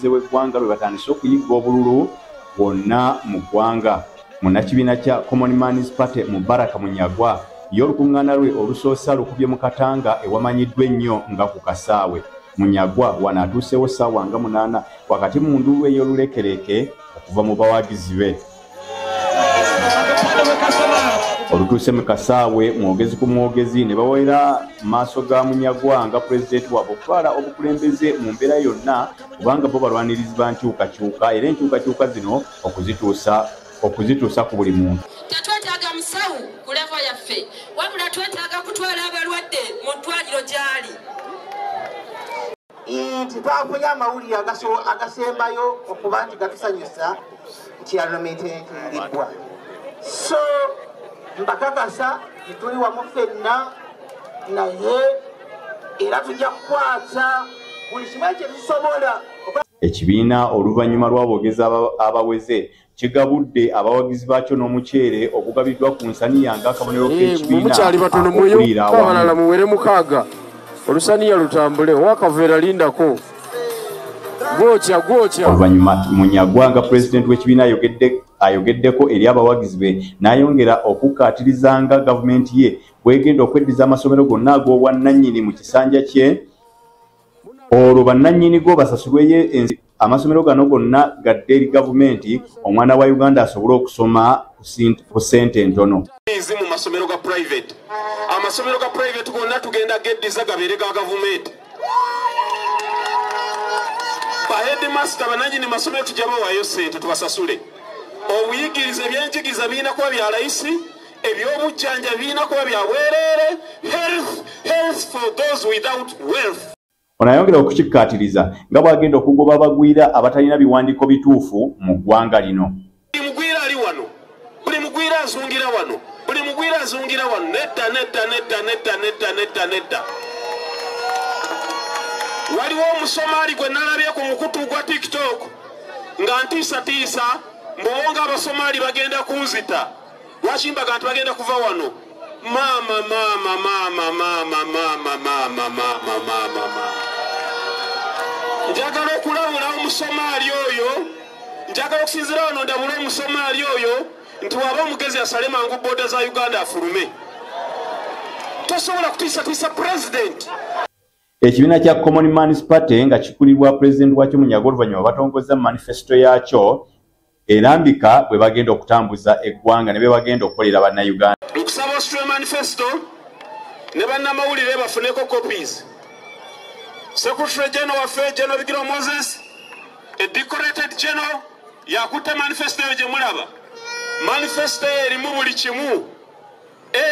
w'eggwanga lwe batandise okuyigga obululu bwonna mu ggwanga. Munnakibiina kya Common Man's Party Mubaraka Munyagwa ye olukuŋŋaana lwe olusoosa lukubye mu Katanga ewamanyiddwa ennyo nga ku Kasaawe. Munyagwa wano atuuseewo ssaawa nga 8 wakati mu ndulu ey'olulekereke okuva mu bawagizi be. Olutuuse mu Kasaawe mwogezi ku mwogezi ne bawera maaso ga Munyagwa nga pulezidenti waabwe okutwala obukulembeze mu mbeera yonna kubanga bo balwanirizi ba nkyukakyuka era enkyukakyuka zino okuzituusa ku buli muntu. Tetwetaaga musawo ku levo yaffe wabula twetaaga kutwala abalwadde mu ddwaliro gy'ali. Nti twafunye amawulire agasembayo okuba nti gatusanyusa nti Parliament etengiddwa. So mbakakasa tuli wamu ffenna naye era tujja kukwata buli kimu kye tusobola. Ekibiina oluvannyuma lw'aboogezi abaweze kigabudde abawagizi baakyo n'omuceere ogugabiddwa ku nsaniya ng'akabonero k'ekibiina mukyali batono muyo abalala muwere 6 olusaniya lutambule wakaveera lindako gwokya. Oluvannyuma Munyagwa nga pulezidenti w'ekibiina ayogeddeko eri abawagizi be n'ayongera okukkaatiriza nga gavumenti ye bw'egenda okweddiza amasomero gonna ag'obwannannyini mu kisanja kye. Olwo bannannyini go basasulweyo amasomero gano gonna gadde eri gavumenti omwana wa Uganda asobole okusoma ku ssente entono. Mu masomero ga private amasomero ga private gonna tugenda geddiza gabeere ga gavumenti. Headmaster bananyini masomero tujja bawaayo ssente tubasasule. Obuyigiriza ebyenjigiriza birina kuba bya layisi, ebyobujjanja birina kuba bya bwereere, health for those without wealth. Ono ayongera okukikkaatiriza nga bw'agenda okugoba abagwira abatalina biwandiiko bituufu mu ggwanga lino. Buli mugwira ali wano, buli mugwira azungira wano, buli mugwira azungira wano. Nedda. Waliwo omusomaali gwe nalabye ku mukutu gwa TikTok nga ntiisatiisa mbowonga abasomaali bagenda kunzita lwakimbaga nti bagenda kuva wano. Mama. Njagala okulawula omusomaali oyo, njagala okusinzira wano ndabula omusomaali oyo nti waba omugezi asale mangu booda za Uganda afulume. Tosobola kutiisatiisa pulezidenti. Ekibiina kya Common Man's Party nga kikulirwa pulezidenti wakyo Munyagwa oluvannyuma batongoza manifesto yaakyo erambika bwe bagenda okutambuza eggwanga ne be bagenda okukolera bannayuganda. Okusaba Australia manifesto ne bannamawulire bafuneko copies. Secretary General waffe General Bigiro Moses, a decorated general, yakutte manifesto eyo gye mulaba. Manifesto eyo erimu buli kimu.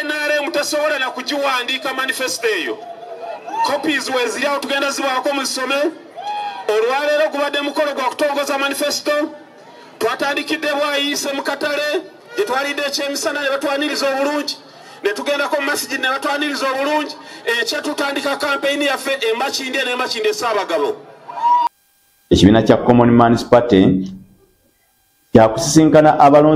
NRM tasobola na kugiwandiika manifesto eyo. Copies weziri awo tugenda zibaako mu ssome. Olwaleero gubadde mukolo gwa kutongoza manifesto. Twatandikidde bwayiise mu katale gye twalidde ekyemisana ne batwaniriza obulungi. Ne tugendako mu masjid ne batwaniriza obulungi. Ekya tutandika kampeyini yaffe emakindye n'emakindye Ssaabagabo. Ekibiina kya Common Man's Party kyakusisinkana abalonzi